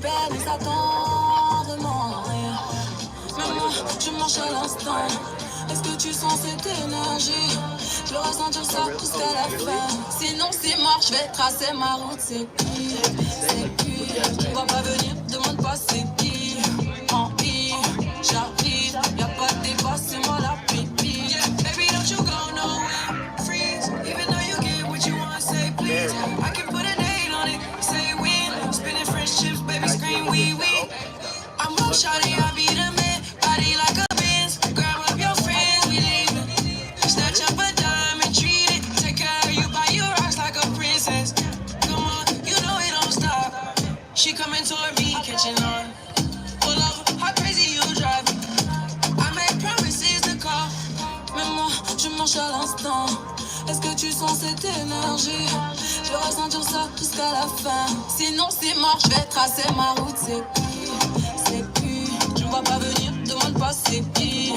belle mais ça tendrement. Même moi, je marche à l'instant. Est-ce que tu sens cette énergie? Je veux ressentir ça jusqu'à la fin. Sinon c'est mort, je vais tracer ma route. C'est qui? C'est qui? Tu vas pas venir, demande pas c'est qui. En I, j'arrive, y'a pas de débat, c'est moi la pépite. Baby, don't you go nowhere. Freeze, even though you get what you want, say please. I can put a date on it, say win. Spinning French chips, baby, scream wee wee. I'm gon' shawty, I be the man. Body like a Benz. Grab up your friends, we leaving. Snatch up a dime and treat it. Take care of you, buy you rocks like a princess. Come on, you know it don't stop. She coming toward me, catching on. Pull over, how crazy you drive. I made promises to call. Mais moi, je marche à l'instant. Est-ce que tu sens cette énergie? Je vais ressentir ça jusqu'à la fin. Sinon c'est mort, je vais tracer ma route. C'est qui? C'est qui? Tu ne vas pas venir, demande pas c'est qui.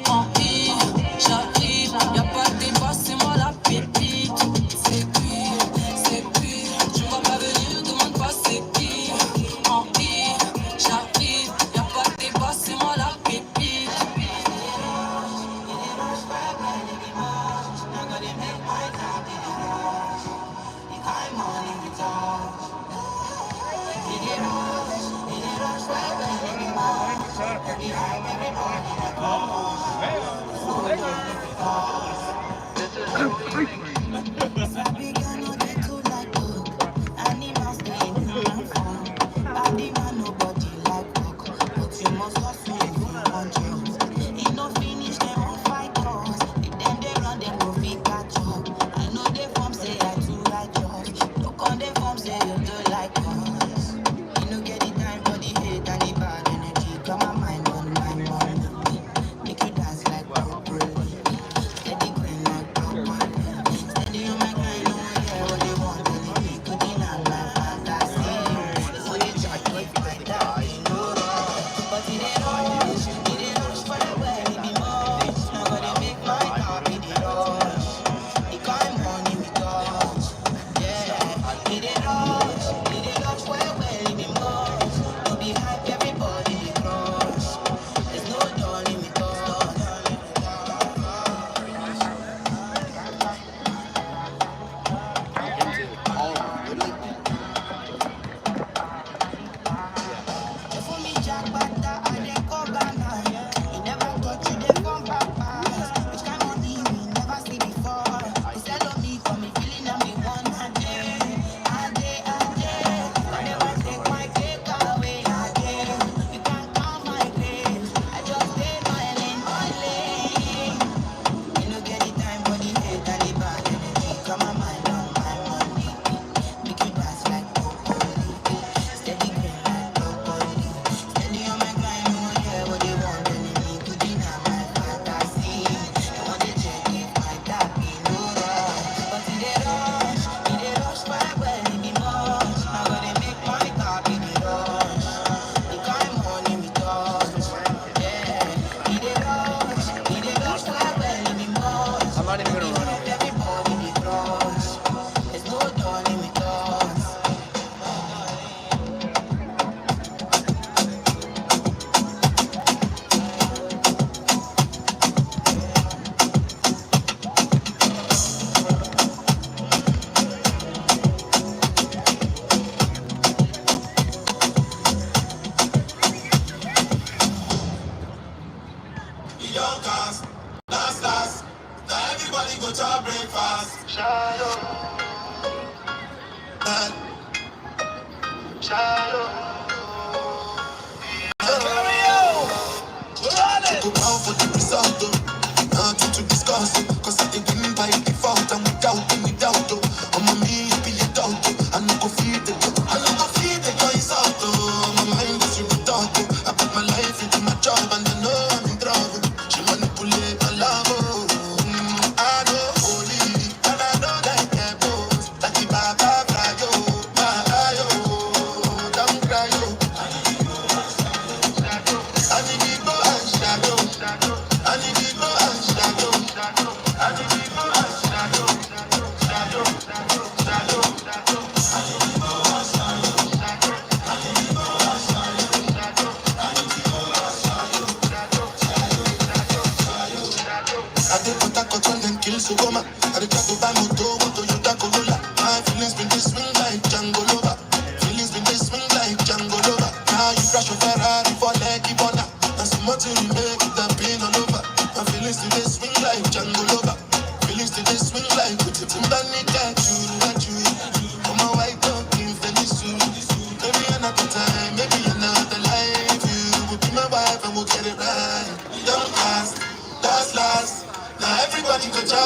En I, j'arrive, y'a pas de débat, c'est moi la pépite. C'est qui? C'est qui? Tu ne vas pas venir, demande pas c'est qui. En I, j'arrive, y'a pas de débat, c'est moi la pépite.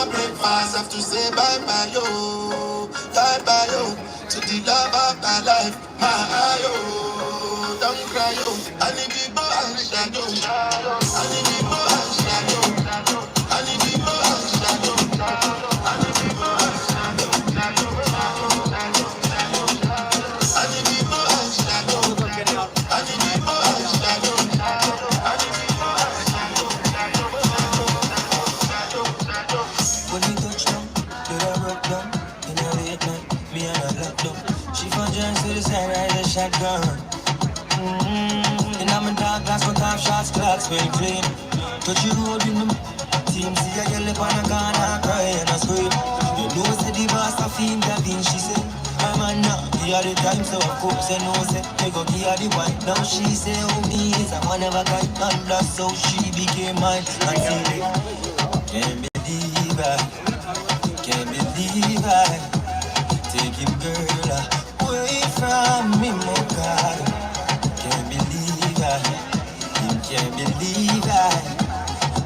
my breakfast, have to say bye bye yo, bye bye yo, to the love of my life, my yo. Don't cry yo, I need people and shadow, I need people and shadow, I need people and shadow, I need people and shadow, I need people and shadow, I need people and shadow, I need people and shadow. When we touch down, get her broke down. In a late night, me and her locked up. She found joints to the side, ride a shotgun. And I'm in dark glass, but half shots, clocks, very clean. Touch you road in them. Team see a girl up on a corner, cry and I scream. You know, say the boss a fiend, that thing she say. I'm a now, give her the time, so of course I know, say, they go give her the wine. Now she say, oh, me is a one of a kind, and that's how she became mine. And see it. Can't believe I, can't believe I take him girl away from me, my God. Can't believe I, can't believe I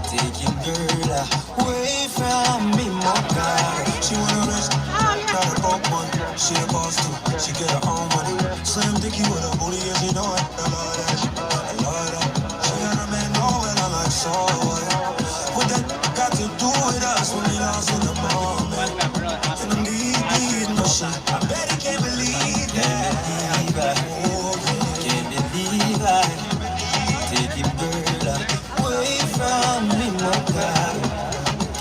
take him girl away from me, my God. She wanna rest, got a broke one. She a boss too, she get her own money. Slim dicky with a booty, yeah, she know it. I love that, I love that. She got a man know it, I'm like, so what? What that got to do with us when we lost in the moment? And I'm deep in my shit. I bet he can't believe that. Can't believe I take him girl away from me, my God.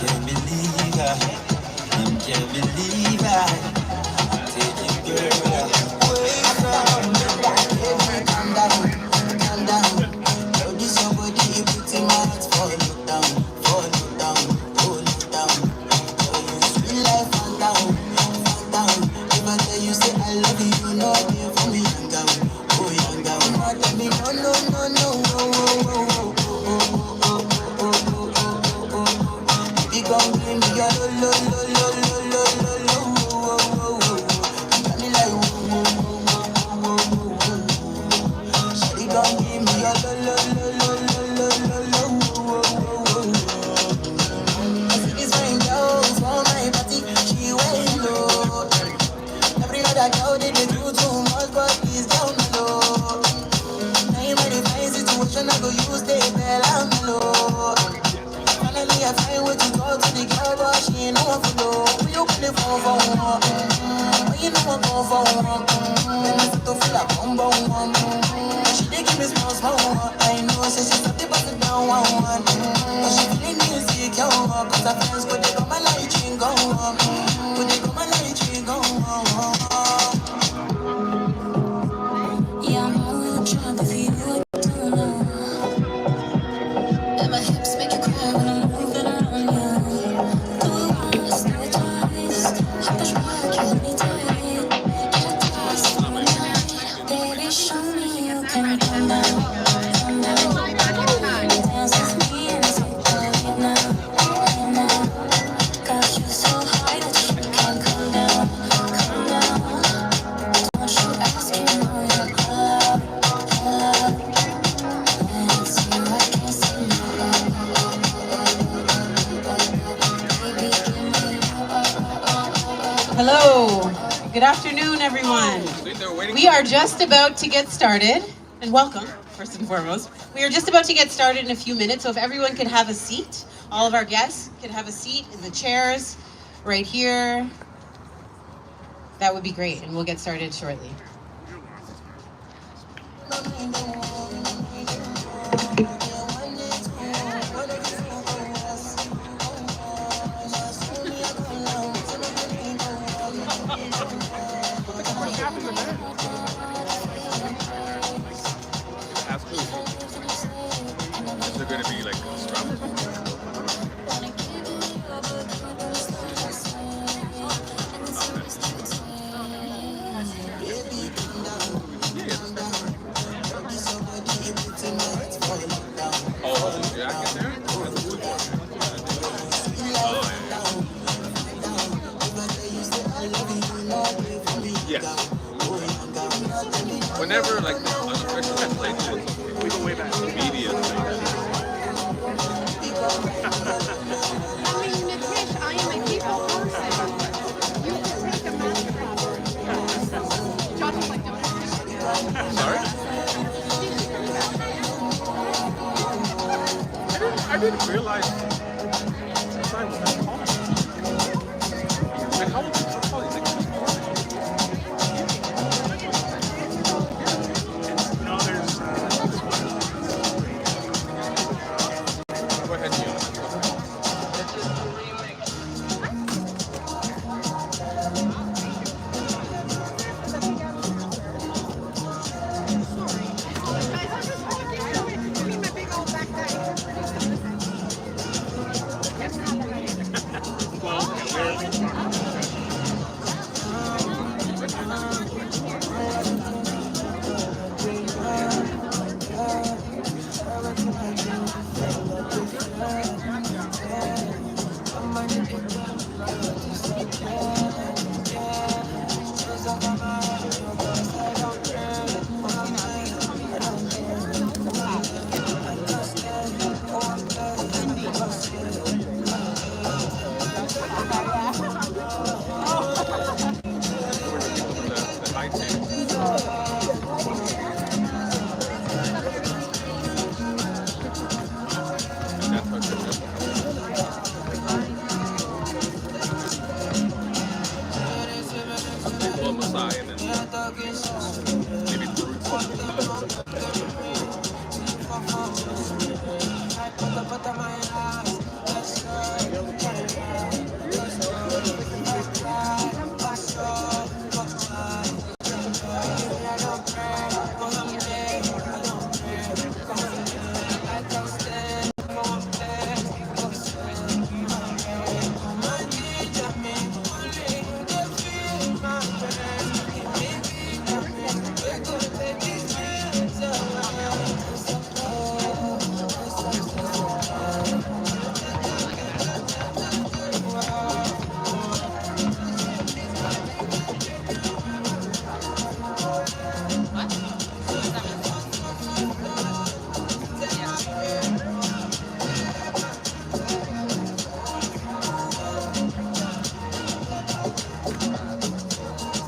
Can't believe I, can't believe I take him girl away from me. Calm down, calm down. Yo, this your body, you put in my heart for look down, for look down, for look down. Yo, you sweet life, fall down, fall down. If I tell you say I love you, you know it for me, young girl, oh young girl. Don't tell me no, no, no, no, oh, oh, oh, oh, oh, oh, oh, oh, oh, oh, oh. Baby, come give me your lo, lo, lo, lo, lo, lo, lo, lo, oh, oh, oh, oh. You got me like, oh, oh, oh, oh, oh, oh, oh. Shawty, come give me your lo, lo, lo, lo, lo, lo, lo, oh, oh, oh, oh. I see this fine girl for my party, she wearing low. Every other girl they do too much, but please down low. Now in my divine situation, I go use the bell and low. Finally, I find way to talk to the girl, but she ain't no one follow. When you put the phone for one, when you know I go for one, when I to feel like bum bum one. She dey give me small small one. I know, say she's a bit bust it down one one. But she feeling insecure, cause her friends go they come and light ching go on. Go they come and light ching go on. Yeah, I'm all trying to feel what I don't know. And my hips make you cry when I'm moving around you. Do it once, do it twice. I push back, you hold me tight. Get a taste for the night. Baby, show me you can calm down, calm down. Dance with me and take the lead now, lead now. Got you so high that you can't come down, come down. Don't you ask, you know you're allowed, allowed. When it's you, I can't say no. Baby, give me Hello, good afternoon, everyone. We are just about to get started, and welcome, first and foremost. We are just about to get started in a few minutes, so if everyone could have a seat, all of our guests could have a seat in the chairs right here, that would be great, and we'll get started shortly. They're going to be like strum. Oh, yeah, I get there. Yes. Whenever, like, especially at places, we go way back. Media things. I mean, Nitish, I am start? I didn't realize the sign was that tall. Like, how old is so tall? He's like this tall. No, there's Go ahead, Neil. The high tail. That's what it is. Blow Masai and then maybe fruits.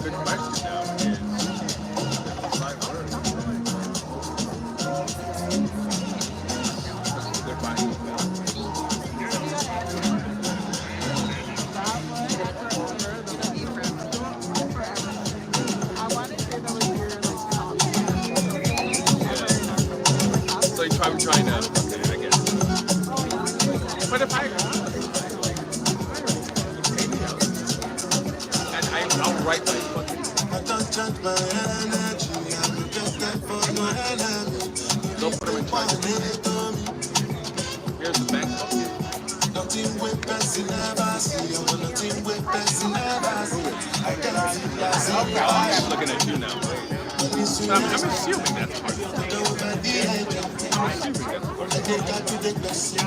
Good question now is five words. That's a good buying. So I'm trying to, okay, I get it. But if I and I'll write my fucking. Don't put them in charge. Here's the bank book. I'm looking at you now. I'm assuming that's part of it. I'm assuming that's part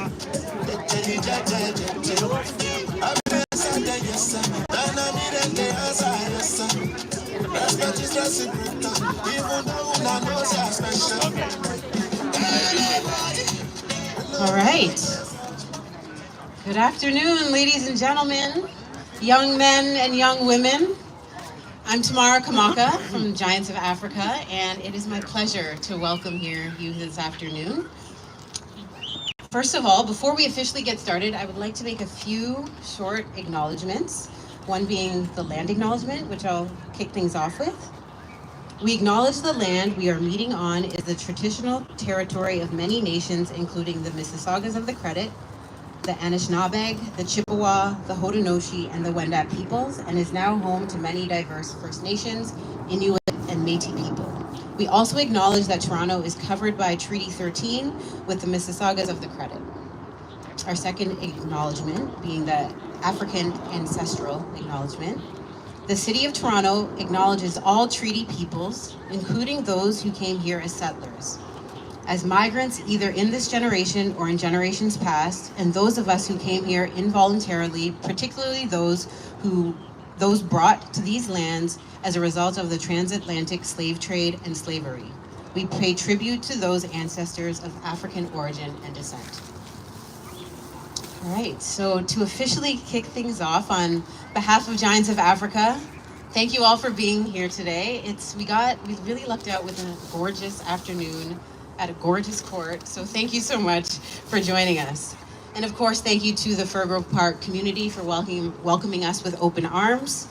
All right. Good afternoon, ladies and gentlemen, young men and young women. I'm Tamara Kamaka from Giants of Africa, and it is my pleasure to welcome you this afternoon. First of all, before we officially get started, I would like to make a few short acknowledgements, one being the land acknowledgement, which I'll kick things off with. We acknowledge the land we are meeting on is the traditional territory of many nations, including the Mississaugas of the Credit, the Anishinaabe, the Chippewa, the Haudenosaunee, and the Wendat peoples, and is now home to many diverse First Nations, Inuit, and Métis people. We also acknowledge that Toronto is covered by Treaty 13 with the Mississaugas of the Credit. Our second acknowledgement being the African ancestral acknowledgement. The City of Toronto acknowledges all treaty peoples, including those who came here as settlers, as migrants either in this generation or in generations past, and those of us who came here involuntarily, particularly those brought to these lands as a result of the transatlantic slave trade and slavery. We pay tribute to those ancestors of African origin and descent. All right, so to officially kick things off on behalf of Giants of Africa, Thank you all for being here today. We really lucked out with a gorgeous afternoon at a gorgeous court. So thank you so much for joining us. And of course, thank you to the Firgrove Park community for welcoming us with open arms.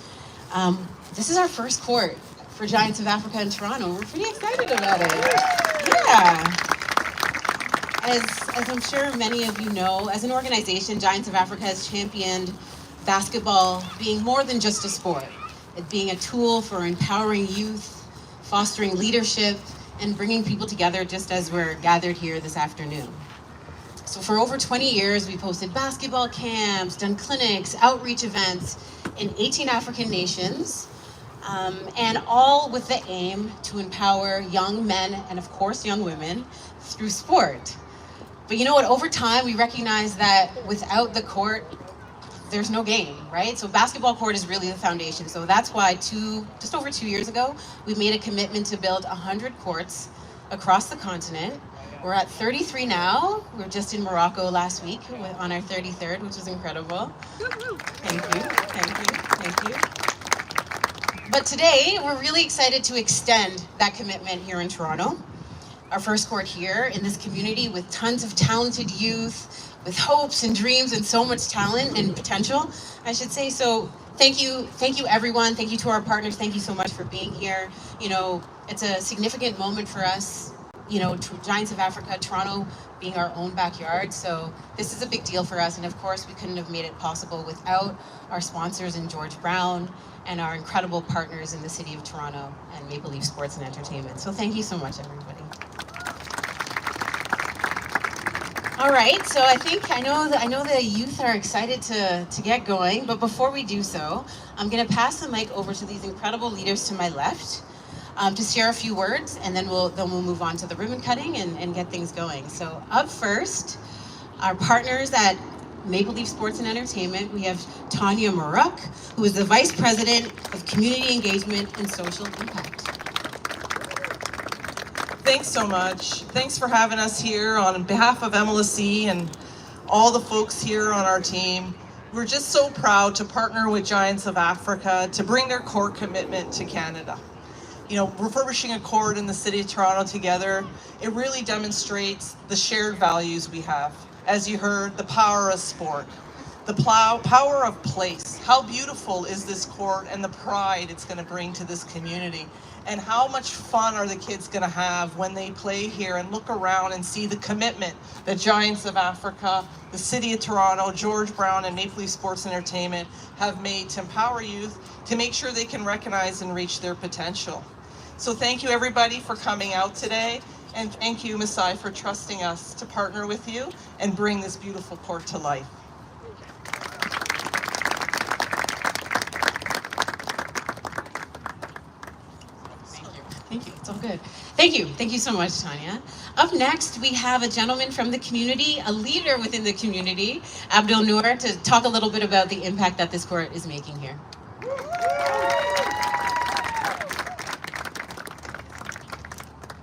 This is our first court for Giants of Africa in Toronto. We're pretty excited about it. Yeah. As I'm sure many of you know, as an organization, Giants of Africa has championed basketball being more than just a sport. It being a tool for empowering youth, fostering leadership, and bringing people together just as we're gathered here this afternoon. So for over 20 years, we've hosted basketball camps, done clinics, outreach events in 18 African nations, and all with the aim to empower young men and of course young women through sport. But you know what, over time we recognize that without the court, there's no game, right? So basketball court is really the foundation. So that's why just over 2 years ago, we made a commitment to build 100 courts across the continent. We're at 33 now. We were just in Morocco last week on our 33rd, which was incredible. Thank you, thank you, thank you. But today, we're really excited to extend that commitment here in Toronto. Our first court here in this community with tons of talented youth, with hopes and dreams and so much talent and potential, I should say. So thank you everyone. Thank you to our partners. Thank you so much for being here. You know, it's a significant moment for us, you know, Giants of Africa, Toronto being our own backyard. So this is a big deal for us. And of course, we couldn't have made it possible without our sponsors in George Brown and our incredible partners in the City of Toronto and Maple Leaf Sports and Entertainment. So thank you so much, everybody. All right, so I know the youth are excited to get going, but before we do so, I'm going to pass the mic over to these incredible leaders to my left to share a few words, and then we'll move on to the ribbon cutting and get things going. So up first, our partners at Maple Leaf Sports and Entertainment, we have Tanya Maruk, who is the Vice President of Community Engagement and Social Impact. Thanks so much. Thanks for having us here on behalf of MLSE and all the folks here on our team. We're just so proud to partner with Giants of Africa to bring their court commitment to Canada. You know, refurbishing a court in the City of Toronto together, it really demonstrates the shared values we have. As you heard, the power of sport, the power of place. How beautiful is this court and the pride it's going to bring to this community? And how much fun are the kids going to have when they play here and look around and see the commitment that Giants of Africa, the City of Toronto, George Brown, and Maple Leaf Sports Entertainment have made to empower youth to make sure they can recognize and reach their potential. So thank you everybody for coming out today, and thank you Masai for trusting us to partner with you and bring this beautiful court to life. Thank you, it's all good. Thank you so much, Tanya. Up next, we have a gentleman from the community, a leader within the community, Abdul Noor, to talk a little bit about the impact that this court is making here.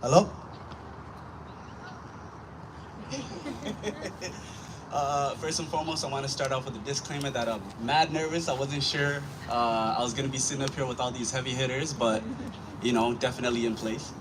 Hello? First and foremost, I want to start off with a disclaimer that I'm mad nervous. I wasn't sure I was going to be sitting up here with all these heavy hitters, but, you know, definitely in place.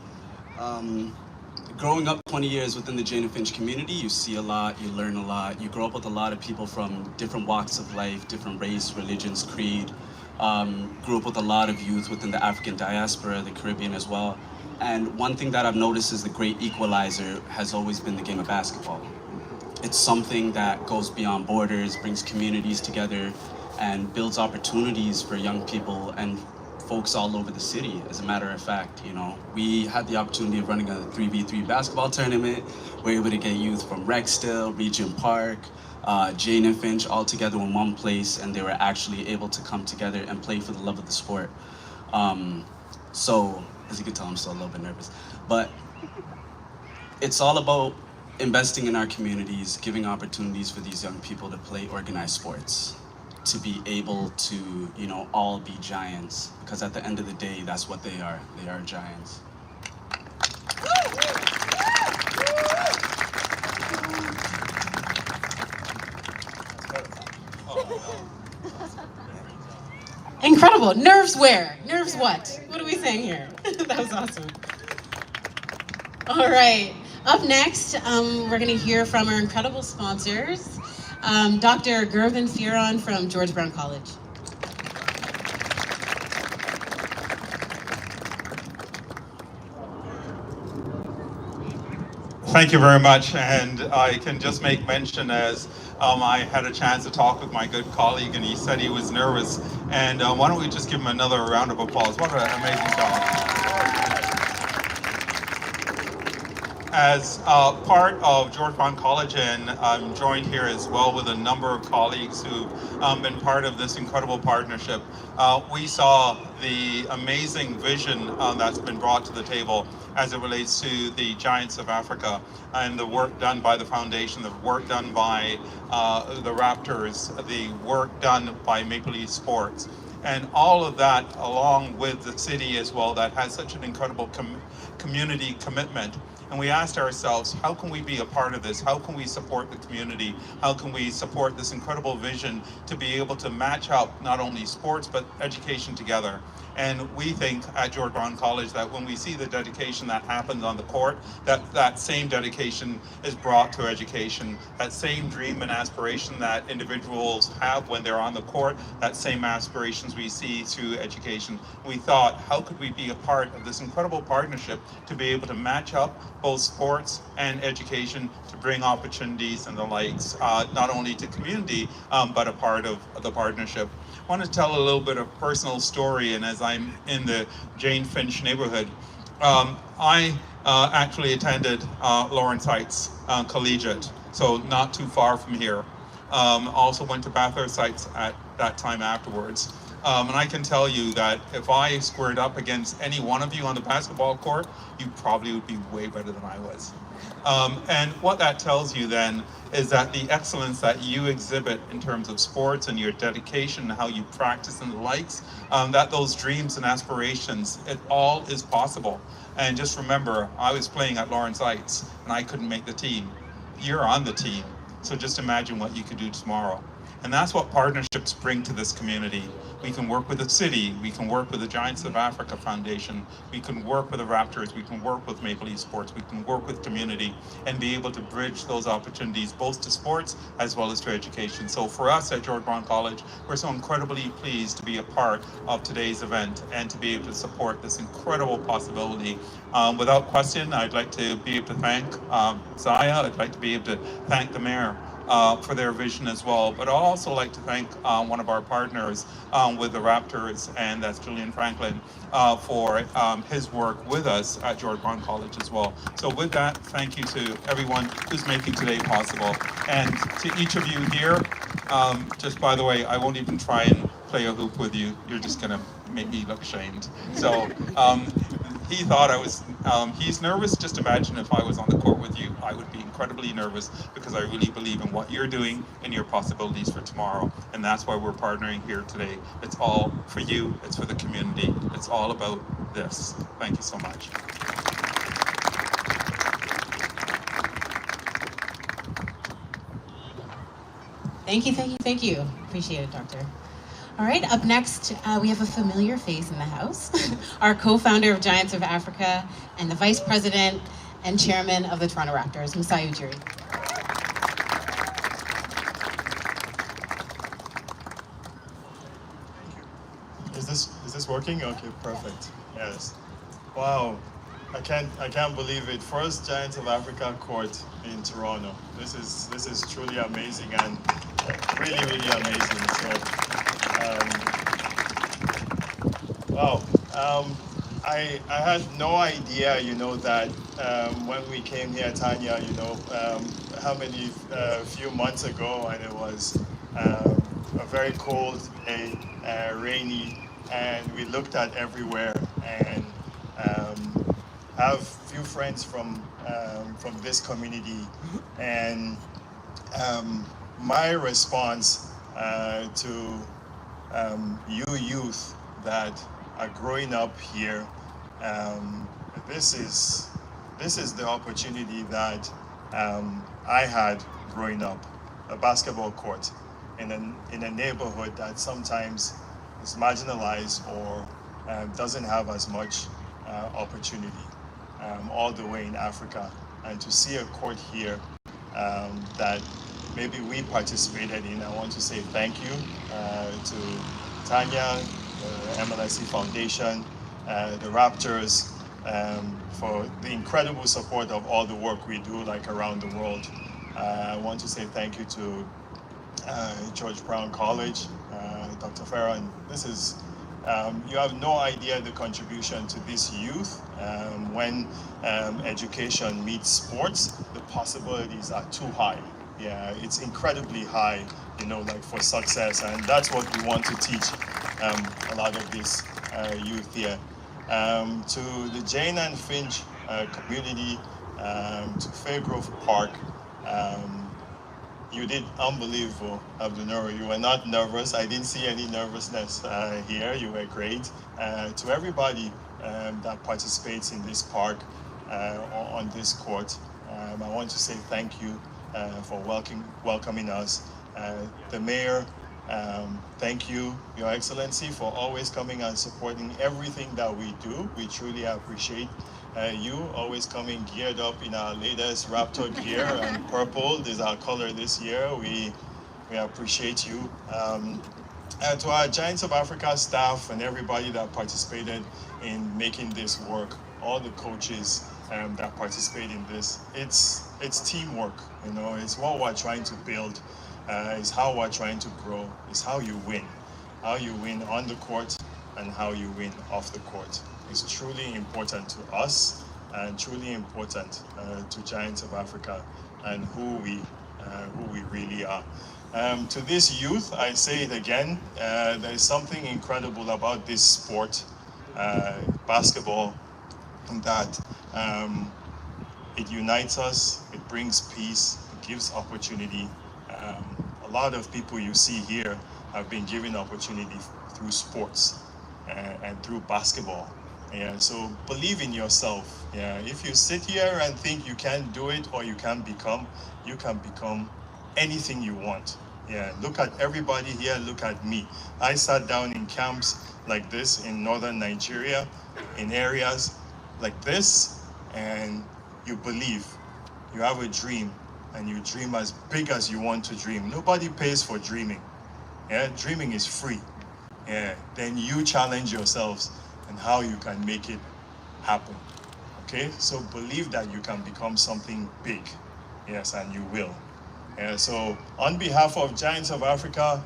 Growing up 20 years within the Jane and Finch community, you see a lot, you learn a lot. You grow up with a lot of people from different walks of life, different race, religions, creed. Grew up with a lot of youth within the African diaspora, the Caribbean as well. And one thing that I've noticed is the great equalizer has always been the game of basketball. It's something that goes beyond borders, brings communities together, and builds opportunities for young people and folks all over the city. As a matter of fact, you know, we had the opportunity of running a 3v3 basketball tournament. We were able to get youth from Rexdale, Regent Park, Jane and Finch all together in one place, and they were actually able to come together and play for the love of the sport. So, as you can tell, I'm still a little bit nervous. But it's all about investing in our communities, giving opportunities for these young people to play organized sports, to be able to, you know, all be giants, because at the end of the day, that's what they are. They are giants. Incredible. Nerves where? deserves what? What are we saying here? That was awesome. All right. Up next, we're going to hear from our incredible sponsors, Dr. Gervin Fearon from George Brown College. Thank you very much, and I can just make mention as I had a chance to talk with my good colleague, and he said he was nervous. And why don't we just give him another round of applause? What an amazing job. As part of George Brown College, and I'm joined here as well with a number of colleagues who've been part of this incredible partnership. We saw the amazing vision that's been brought to the table as it relates to the Giants of Africa and the work done by the foundation, the work done by the Raptors, the work done by Maple Leaf Sports. And all of that, along with the city as well, that has such an incredible community commitment. And we asked ourselves, how can we be a part of this? How can we support the community? How can we support this incredible vision to be able to match up not only sports, but education together? And we think at George Brown College that when we see the dedication that happens on the court, that same dedication is brought to education. That same dream and aspiration that individuals have when they're on the court, that same aspirations we see through education. We thought, how could we be a part of this incredible partnership to be able to match up both sports and education to bring opportunities and the likes, not only to community, but a part of the partnership. I want to tell a little bit of personal story, and as I'm in the Jane Finch neighborhood, I actually attended Lawrence Heights Collegiate, so not too far from here. Also went to Bathurst Heights at that time afterwards. And I can tell you that if I squared up against any one of you on the basketball court, you probably would be way better than I was. And what that tells you then is that the excellence that you exhibit in terms of sports and your dedication, how you practice and the likes, that those dreams and aspirations, it all is possible. And just remember, I was playing at Lawrence Heights and I couldn't make the team. You're on the team. So just imagine what you could do tomorrow. And that's what partnerships bring to this community. We can work with the city, we can work with the Giants of Africa Foundation, we can work with the Raptors, we can work with Maple Leaf Sports, we can work with community and be able to bridge those opportunities both to sports as well as to education. So for us at George Brown College, we're so incredibly pleased to be a part of today's event and to be able to support this incredible possibility. Without question, I'd like to be able to thank Zaya, I'd like to be able to thank the mayor for their vision as well. But I'd also like to thank one of our partners with the Raptors, and that's Julian Franklin, for his work with us at George Brown College as well. So with that, thank you to everyone who's making today possible. And to each of you here, just by the way, I won't even try and play a hoop with you. You're just gonna make me look ashamed. So he thought I was, he's nervous. Just imagine if I was on the court with you, I would be incredibly nervous because I really believe in what you're doing and your possibilities for tomorrow. And that's why we're partnering here today. It's all for you, it's for the community. It's all about this. Thank you so much. Thank you, thank you, thank you. Appreciate it, Doctor. All right, up next, we have a familiar face in the house. Our co-founder of Giants of Africa and the Vice President and Chairman of the Toronto Raptors, Masai Ujiri. Is this working? Okay, perfect. Yes. Wow. I can't believe it. First Giants of Africa court in Toronto. This is truly amazing and really amazing. So wow. I had no idea, that when we came here, Tanya, how many few months ago, and it was a very cold day, rainy, and we looked at everywhere, and have few friends from this community, and my response to you youth that are growing up here, this is the opportunity that I had growing up, a basketball court in a neighborhood that sometimes is marginalized or doesn't have as much opportunity all the way in Africa. And to see a court here that maybe we participated in, I want to say thank you to Tanya, the MLSE Foundation, the Raptors, for the incredible support of all the work we do like around the world. I want to say thank you to George Brown College, Dr. Farron. This is, you have no idea the contribution to this youth. When education meets sports, the possibilities are too high. Yeah, it's incredibly high, you know, like for success, and that's what we want to teach a lot of this youth here. To the Jane and Finch community, to Firgrove Park, you did unbelievable, Abdunur. You were not nervous. I didn't see any nervousness here. You were great. To everybody that participates in this park, on this court, I want to say thank you for welcoming us. The mayor, thank you, Your Excellency, for always coming and supporting everything that we do. We truly appreciate you always coming geared up in our latest Raptor gear, and purple is our color this year. We appreciate you. And to our Giants of Africa staff and everybody that participated in making this work, all the coaches that participate in this, it's teamwork, you know, it's what we're trying to build, it's how we're trying to grow, it's how you win on the court and how you win off the court. Is truly important to us and truly important to Giants of Africa and who we really are. To this youth, I say it again, there is something incredible about this sport, basketball, that it unites us, it brings peace, it gives opportunity. A lot of people you see here have been given opportunity through sports and through basketball. Yeah, so believe in yourself. Yeah, if you sit here and think you can't do it or you can become anything you want. Yeah, look at everybody here, look at me. I sat down in camps like this in northern Nigeria, in areas like this, and you believe, you have a dream, and you dream as big as you want to dream. Nobody pays for dreaming. Yeah, dreaming is free. Yeah, then you challenge yourselves and how you can make it happen. Okay, so believe that you can become something big. Yes, and you will. Yeah, so on behalf of Giants of Africa,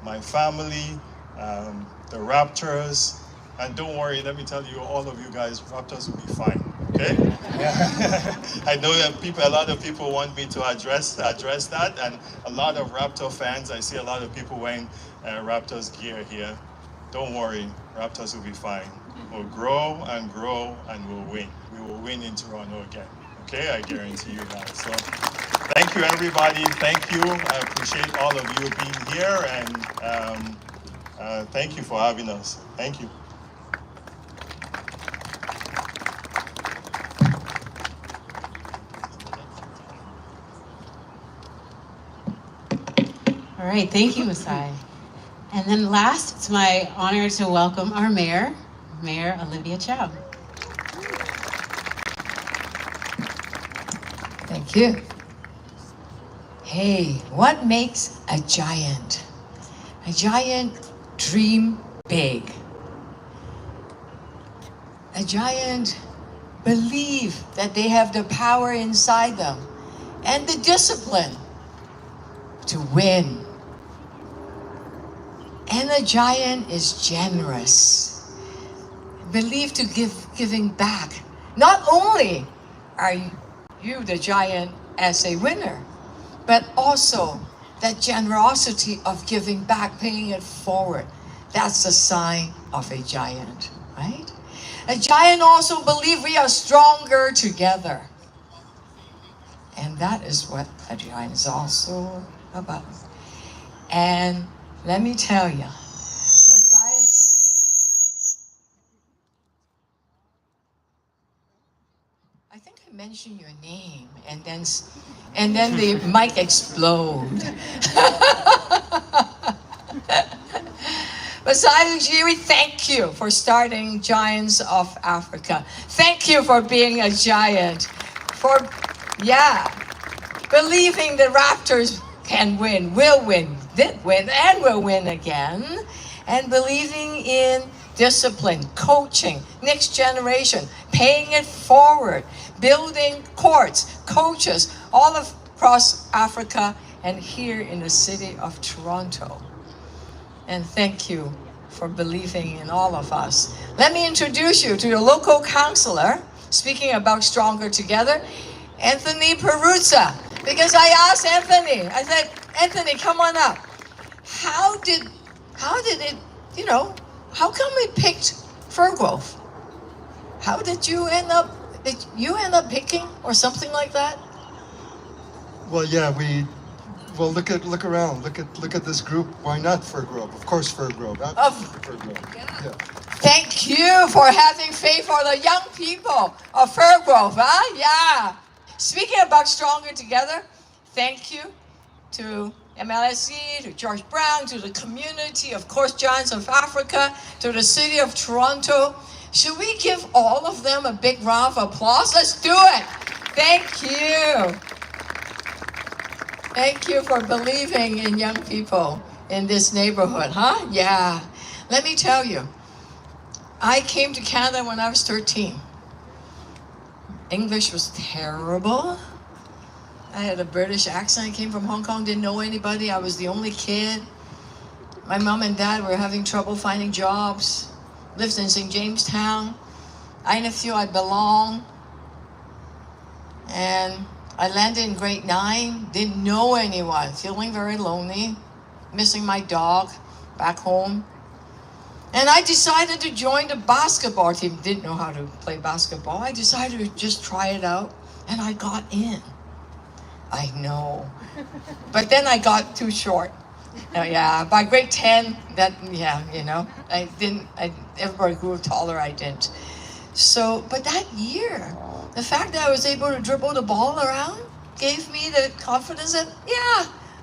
my family, the Raptors, and don't worry, let me tell you, all of you guys, Raptors will be fine. Okay? Yeah. I know that a lot of people want me to address that, and a lot of Raptor fans, I see a lot of people wearing Raptors gear here. Don't worry, Raptors will be fine. We'll grow and grow and we'll win. We will win in Toronto again. Okay, I guarantee you that. So thank you everybody, thank you. I appreciate all of you being here, and thank you for having us. Thank you. All right, thank you, Masai. And then last, it's my honor to welcome our mayor, Mayor Olivia Chow. Thank you. Hey, what makes a giant? A giant dream big. A giant believe that they have the power inside them and the discipline to win. And a giant is generous. Believe to giving back. Not only are you the giant as a winner, but also that generosity of giving back, paying it forward. That's a sign of a giant, right? A giant also believes we are stronger together. And that is what a giant is also about. And let me tell you, Messiah, I think I mentioned your name, and then the mic explode. Masai Ujiri, thank you for starting Giants of Africa. Thank you for being a giant. For, believing the Raptors can win, will win, did win, and will win again. And believing in discipline, coaching, next generation, paying it forward, building courts, coaches, all across Africa and here in the city of Toronto. And thank you for believing in all of us. Let me introduce you to your local councillor, speaking about Stronger Together, Anthony Peruzza. Because I asked Anthony, I said, Anthony, come on up. How did it, how come we picked Firgrove? How did you end up picking or something like that? Well, yeah, look around. Look at this group. Why not Firgrove? Of course, Firgrove. Firgrove. Yeah. Thank you for having faith for the young people of Firgrove, huh? Yeah. Speaking about Stronger Together, thank you to MLSE, to George Brown, to the community, of course, Giants of Africa, to the city of Toronto. Should we give all of them a big round of applause? Let's do it. Thank you. Thank you for believing in young people in this neighborhood, huh? Yeah. Let me tell you, I came to Canada when I was 13. English was terrible. I had a British accent. I came from Hong Kong, didn't know anybody. I was the only kid. My mom and dad were having trouble finding jobs. Lived in St. Jamestown. I didn't feel I belonged. And I landed in grade 9, didn't know anyone, feeling very lonely, missing my dog back home. And I decided to join the basketball team. Didn't know how to play basketball. I decided to just try it out, and I got in. I know. But then I got too short. By grade 10, everybody grew taller, I didn't. So, but that year, the fact that I was able to dribble the ball around gave me the confidence that,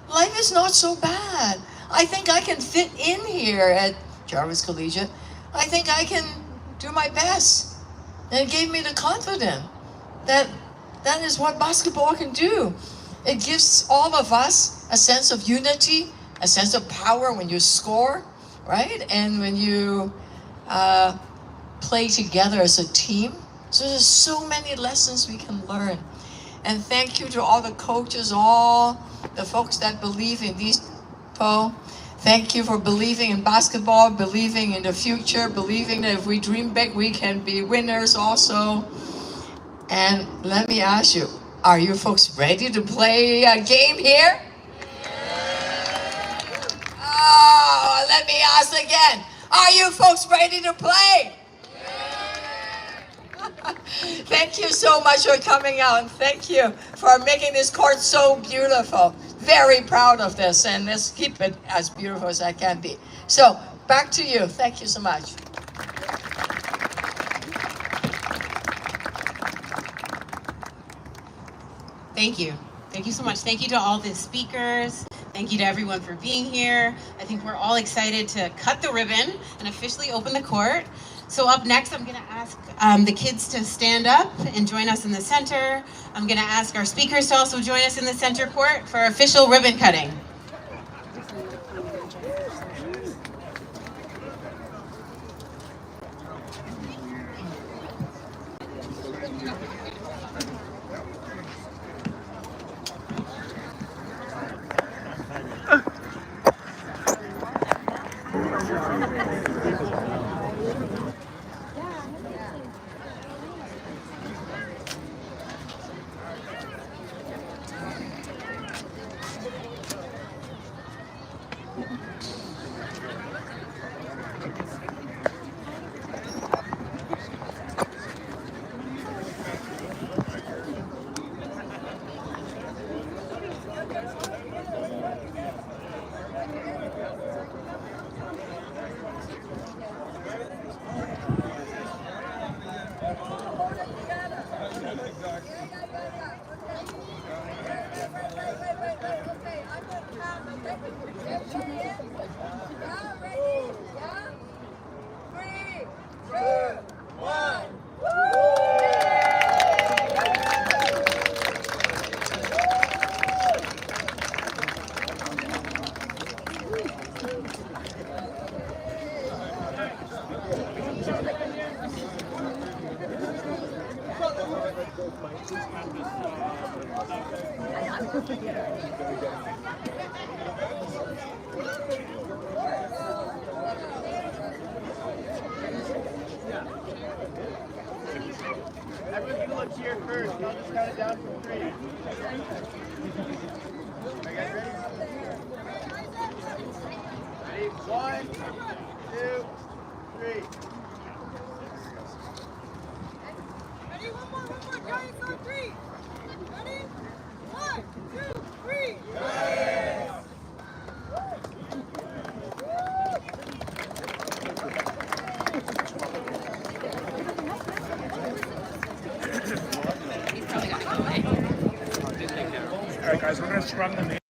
life is not so bad. I think I can fit in here at Jarvis Collegiate. I think I can do my best. And it gave me the confidence that that is what basketball can do. It gives all of us a sense of unity, a sense of power when you score, right? And when you play together as a team. So there's so many lessons we can learn. And thank you to all the coaches, all the folks that believe in these people. Thank you for believing in basketball, believing in the future, believing that if we dream big, we can be winners also. And let me ask you, are you folks ready to play a game here? Oh, let me ask again. Are you folks ready to play? Thank you so much for coming out, and thank you for making this court so beautiful. Very proud of this, and let's keep it as beautiful as I can be. So, back to you. Thank you so much. Thank you. Thank you so much. Thank you to all the speakers. Thank you to everyone for being here. I think we're all excited to cut the ribbon and officially open the court. So up next, I'm going to ask the kids to stand up and join us in the center. I'm going to ask our speakers to also join us in the center court for official ribbon cutting. Okay, I'm gonna count. Everybody in? Y'all ready? Y'all Everyone can look here first. I'll just count it down from 3. Are you guys ready? Ready? 1, 2, 3. Ready? One more. Giants on 3. Ready? 1, 2, 3. Giants! All right, guys, we're going to scrum them in.